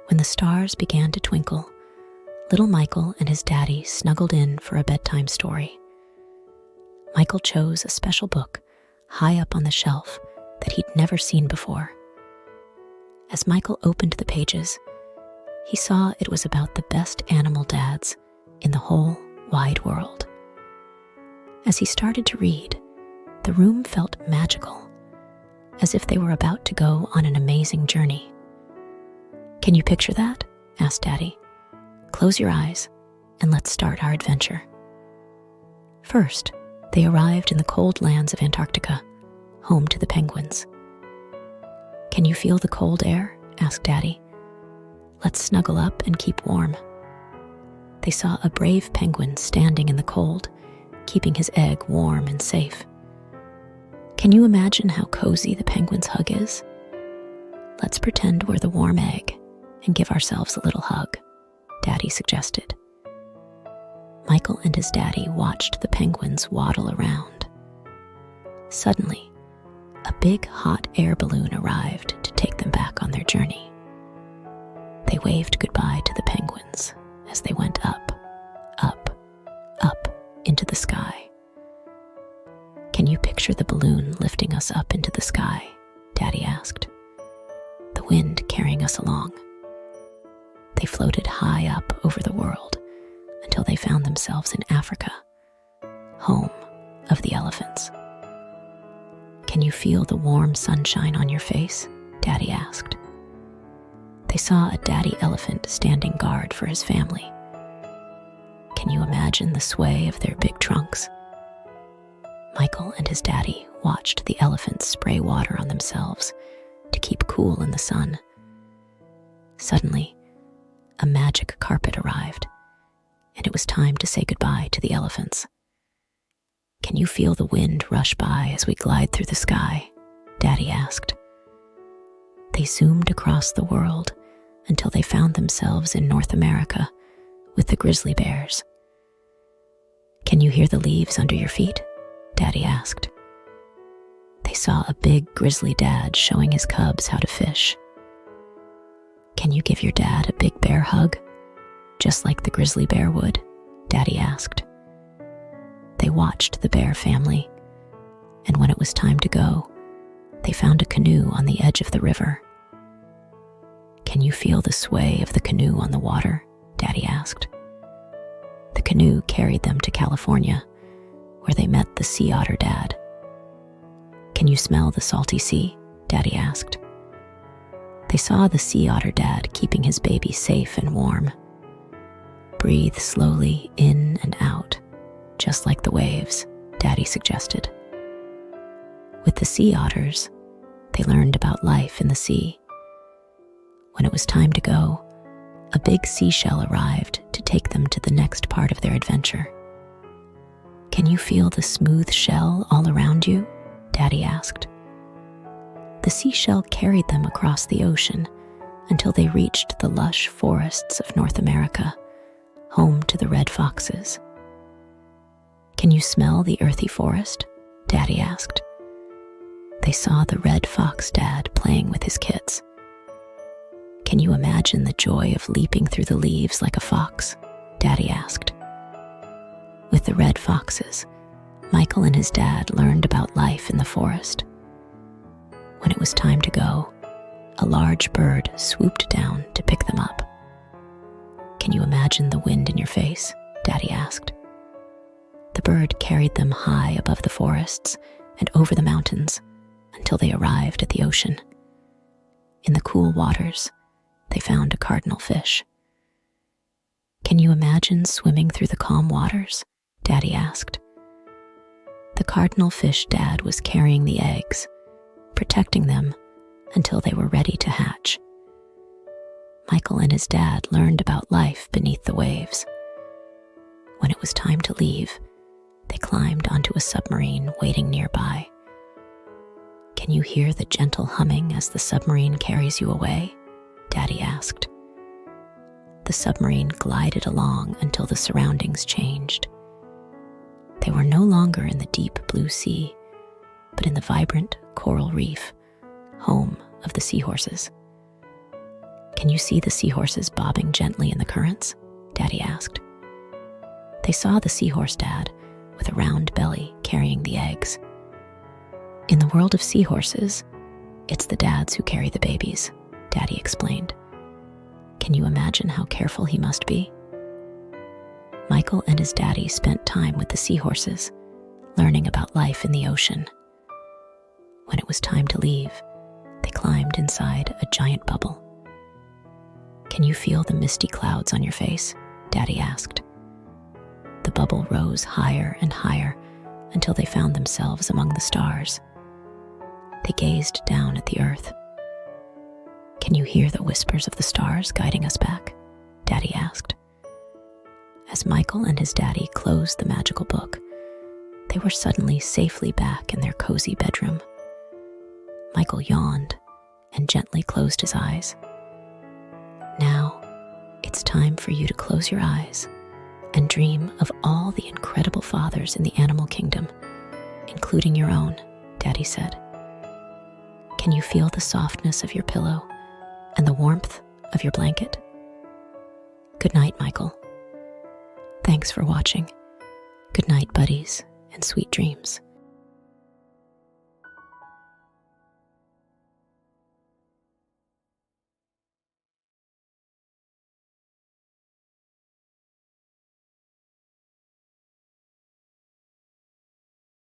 When the stars began to twinkle, little Michael and his daddy snuggled in for a bedtime story. Michael chose a special book high up on the shelf that he'd never seen before. As Michael opened the pages, he saw it was about the best animal dads in the whole wide world. As he started to read, the room felt magical, as if they were about to go on an amazing journey. "Can you picture that?" asked Daddy. "Close your eyes and let's start our adventure." First, they arrived in the cold lands of Antarctica, home to the penguins. "Can you feel the cold air?" asked Daddy. "Let's snuggle up and keep warm." They saw a brave penguin standing in the cold, keeping his egg warm and safe. "Can you imagine how cozy the penguin's hug is?" "Let's pretend we're the warm egg and give ourselves a little hug," Daddy suggested. Michael and his daddy watched the penguins waddle around. Suddenly, a big hot air balloon arrived to take them back on their journey. They waved goodbye to the penguins as they went up, up, up into the sky. "Can you picture the balloon lifting us up into the sky?" Daddy asked. "The wind carrying us along." They floated high up over the world until they found themselves in Africa, home of the elephants. "Can you feel the warm sunshine on your face?" Daddy asked. They saw a daddy elephant standing guard for his family. "Can you imagine the sway of their big trunks?" Michael and his daddy watched the elephants spray water on themselves to keep cool in the sun. Suddenly, a magic carpet arrived, and it was time to say goodbye to the elephants. "Can you feel the wind rush by as we glide through the sky?" Daddy asked. They zoomed across the world until they found themselves in North America with the grizzly bears. "Can you hear the leaves under your feet?" Daddy asked. They saw a big grizzly dad showing his cubs how to fish. "Can you give your dad a big bear hug, just like the grizzly bear would?" Daddy asked. They watched the bear family, and when it was time to go, they found a canoe on the edge of the river. "Can you feel the sway of the canoe on the water?" Daddy asked. The canoe carried them to California, where they met the sea otter dad. "Can you smell the salty sea?" Daddy asked. They saw the sea otter dad keeping his baby safe and warm. "Breathe slowly in and out, just like the waves," Daddy suggested. With the sea otters, they learned about life in the sea. When it was time to go, a big seashell arrived to take them to the next part of their adventure. "Can you feel the smooth shell all around you?" Daddy asked. The seashell carried them across the ocean until they reached the lush forests of North America, home to the red foxes. "Can you smell the earthy forest?" Daddy asked. They saw the red fox dad playing with his kids. "Can you imagine the joy of leaping through the leaves like a fox?" Daddy asked. With the red foxes, Michael and his dad learned about life in the forest. When it was time to go, a large bird swooped down to pick them up. "Can you imagine the wind in your face?" Daddy asked. The bird carried them high above the forests and over the mountains until they arrived at the ocean. In the cool waters, they found a cardinal fish. "Can you imagine swimming through the calm waters?" Daddy asked. The cardinal fish dad was carrying the eggs, protecting them until they were ready to hatch. Michael and his dad learned about life beneath the waves. When it was time to leave, they climbed onto a submarine waiting nearby. "Can you hear the gentle humming as the submarine carries you away?" Daddy asked. The submarine glided along until the surroundings changed. They were no longer in the deep blue sea, but in the vibrant coral reef, home of the seahorses. Can you see the seahorses bobbing gently in the currents? Daddy asked. They saw the seahorse dad with a round belly carrying the eggs. In the world of seahorses, it's the dads who carry the babies, Daddy explained. Can you imagine how careful he must be? Michael and his daddy spent time with the seahorses, learning about life in the ocean. When it was time to leave, they climbed inside a giant bubble. Can you feel the misty clouds on your face? Daddy asked. The bubble rose higher and higher until they found themselves among the stars. They gazed down at the earth. Can you hear the whispers of the stars guiding us back? Daddy asked. As Michael and his daddy closed the magical book, they were suddenly safely back in their cozy bedroom. Michael yawned and gently closed his eyes. Now, it's time for you to close your eyes and dream of all the incredible fathers in the animal kingdom, including your own, Daddy said. Can you feel the softness of your pillow and the warmth of your blanket? Good night, Michael. Thanks for watching. Good night, buddies, and sweet dreams.